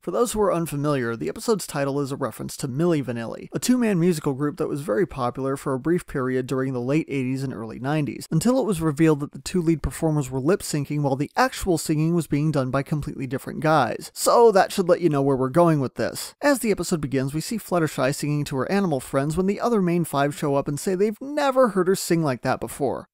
For those who are unfamiliar, the episode's title is a reference to Filli Vanilli, a two-man musical group that was very popular for a brief period during the late 80s and early 90s, until it was revealed that the two lead performers were lip-syncing while the actual singing was being done by completely different guys. So that should let you know where we're going with this. As the episode begins, we see Fluttershy singing to her animal friends when the other main five show up and say they've never heard her sing like that before.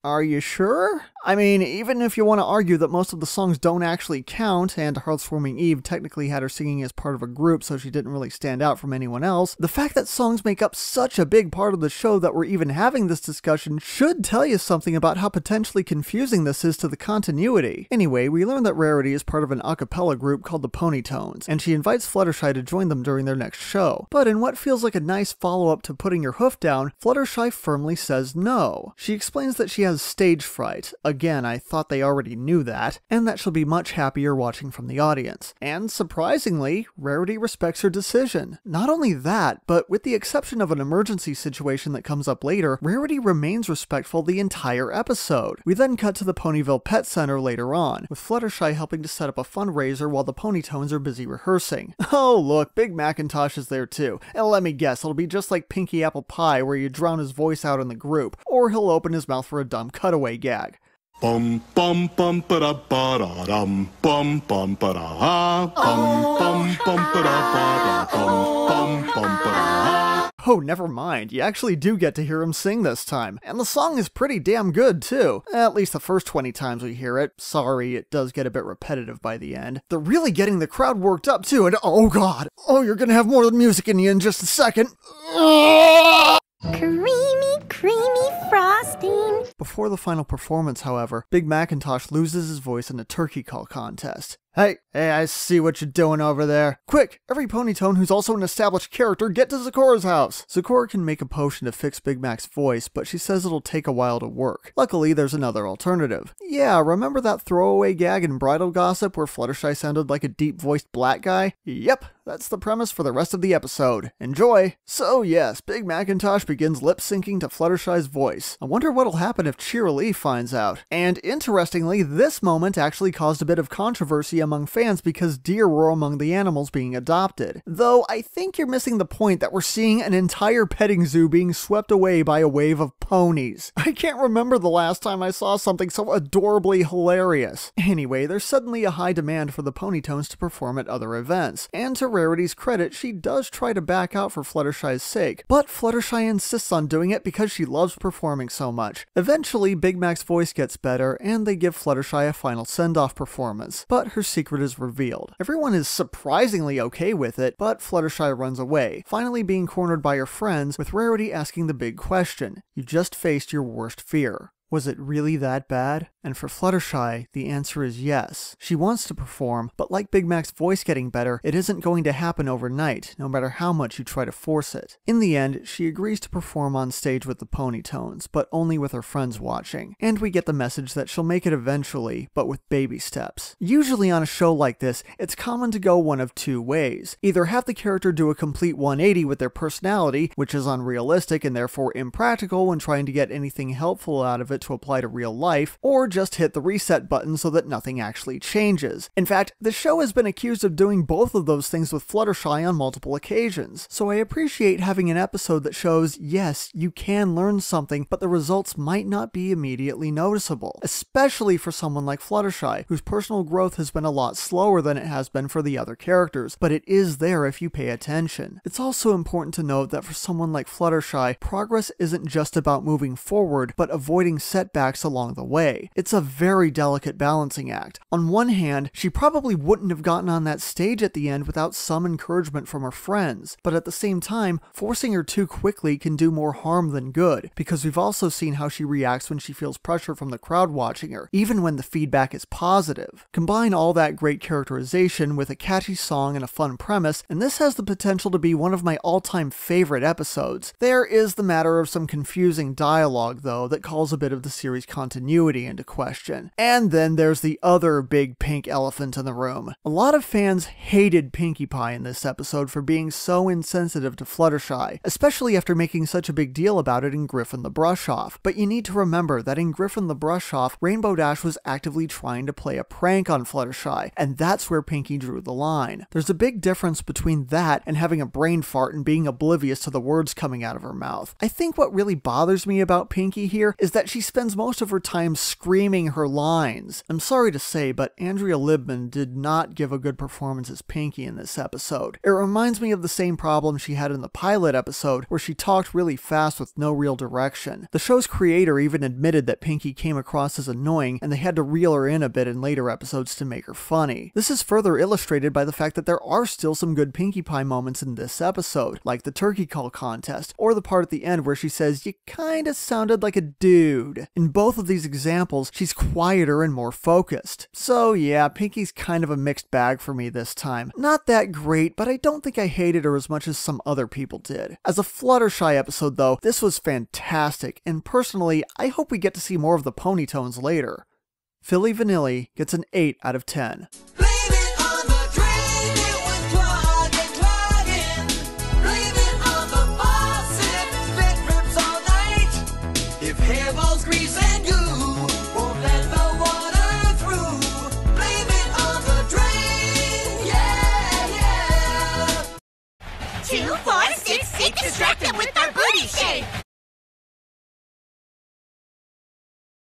Are you sure? I mean, even if you want to argue that most of the songs don't actually count, and Hearthwarming Eve technically had her singing as part of a group so she didn't really stand out from anyone else, the fact that songs make up such a big part of the show that we're even having this discussion should tell you something about how potentially confusing this is to the continuity. Anyway, we learn that Rarity is part of an a cappella group called the Ponytones, and she invites Fluttershy to join them during their next show. But in what feels like a nice follow-up to putting your hoof down, Fluttershy firmly says no. She explains that she has stage fright. Again, I thought they already knew that, and that she'll be much happier watching from the audience. And surprisingly, Rarity respects her decision. Not only that, but with the exception of an emergency situation that comes up later, Rarity remains respectful the entire episode. We then cut to the Ponyville Pet Center later on, with Fluttershy helping to set up a fundraiser while the Ponytones are busy rehearsing. Oh look, Big Macintosh is there too. And let me guess, it'll be just like Pinky Apple Pie where you drown his voice out in the group, or he'll open his mouth for a dumb cutaway gag. Bum bum bum ba da ba da dum bum bum ba da ha bum bum bum ba da ba da bum bum ba da ha. Oh, never mind, you actually do get to hear him sing this time, and the song is pretty damn good too. At least the first 20 times we hear it. Sorry, it does get a bit repetitive by the end. They're really getting the crowd worked up too, and oh god, oh you're gonna have more music in you in just a second. Creamy frosting. Before the final performance, however, Big Macintosh loses his voice in a turkey call contest. Hey, I see what you're doing over there. Quick, every Ponytone who's also an established character, get to Zikora's house. Zikora can make a potion to fix Big Mac's voice, but she says it'll take a while to work. Luckily, there's another alternative. Yeah, remember that throwaway gag in Bridal Gossip where Fluttershy sounded like a deep-voiced black guy? Yep, that's the premise for the rest of the episode. Enjoy! So yes, Big Macintosh begins lip-syncing to Fluttershy's voice. I wonder what'll happen if Cheerilee finds out. And interestingly, this moment actually caused a bit of controversy among fans because deer were among the animals being adopted. Though I think you're missing the point that we're seeing an entire petting zoo being swept away by a wave of ponies. I can't remember the last time I saw something so adorably hilarious. Anyway, there's suddenly a high demand for the Ponytones to perform at other events, and to Rarity's credit, she does try to back out for Fluttershy's sake, but Fluttershy insists on doing it because she loves performing so much. Eventually, Big Mac's voice gets better, and they give Fluttershy a final send-off performance, but her secret is revealed. Everyone is surprisingly okay with it, but Fluttershy runs away, finally being cornered by her friends, with Rarity asking the big question. You just faced your worst fear. Was it really that bad? And for Fluttershy, the answer is yes. She wants to perform, but like Big Mac's voice getting better, it isn't going to happen overnight, no matter how much you try to force it. In the end, she agrees to perform on stage with the Ponytones, but only with her friends watching. And we get the message that she'll make it eventually, but with baby steps. Usually on a show like this, it's common to go one of two ways. Either have the character do a complete 180 with their personality, which is unrealistic and therefore impractical when trying to get anything helpful out of it to apply to real life, or just hit the reset button so that nothing actually changes. In fact, the show has been accused of doing both of those things with Fluttershy on multiple occasions, so I appreciate having an episode that shows, yes, you can learn something, but the results might not be immediately noticeable, especially for someone like Fluttershy, whose personal growth has been a lot slower than it has been for the other characters, but it is there if you pay attention. It's also important to note that for someone like Fluttershy, progress isn't just about moving forward, but avoiding setbacks along the way. It's a very delicate balancing act. On one hand, she probably wouldn't have gotten on that stage at the end without some encouragement from her friends, but at the same time, forcing her too quickly can do more harm than good, because we've also seen how she reacts when she feels pressure from the crowd watching her, even when the feedback is positive. Combine all that great characterization with a catchy song and a fun premise, and this has the potential to be one of my all-time favorite episodes. There is the matter of some confusing dialogue, though, that calls a bit of of the series' continuity into question. And then there's the other big pink elephant in the room. A lot of fans hated Pinkie Pie in this episode for being so insensitive to Fluttershy, especially after making such a big deal about it in Griffin the Brush-Off. But you need to remember that in Griffin the Brush-Off, Rainbow Dash was actively trying to play a prank on Fluttershy, and that's where Pinkie drew the line. There's a big difference between that and having a brain fart and being oblivious to the words coming out of her mouth. I think what really bothers me about Pinkie here is that she spends most of her time screaming her lines. I'm sorry to say, but Andrea Libman did not give a good performance as Pinkie in this episode. It reminds me of the same problem she had in the pilot episode, where she talked really fast with no real direction. The show's creator even admitted that Pinkie came across as annoying, and they had to reel her in a bit in later episodes to make her funny. This is further illustrated by the fact that there are still some good Pinkie Pie moments in this episode, like the turkey call contest, or the part at the end where she says, "You kinda sounded like a dude." In both of these examples, she's quieter and more focused. So yeah, Pinkie's kind of a mixed bag for me this time. Not that great, but I don't think I hated her as much as some other people did. As a Fluttershy episode though, this was fantastic, and personally, I hope we get to see more of the Ponytones later. Filli Vanilli gets an 8 out of 10.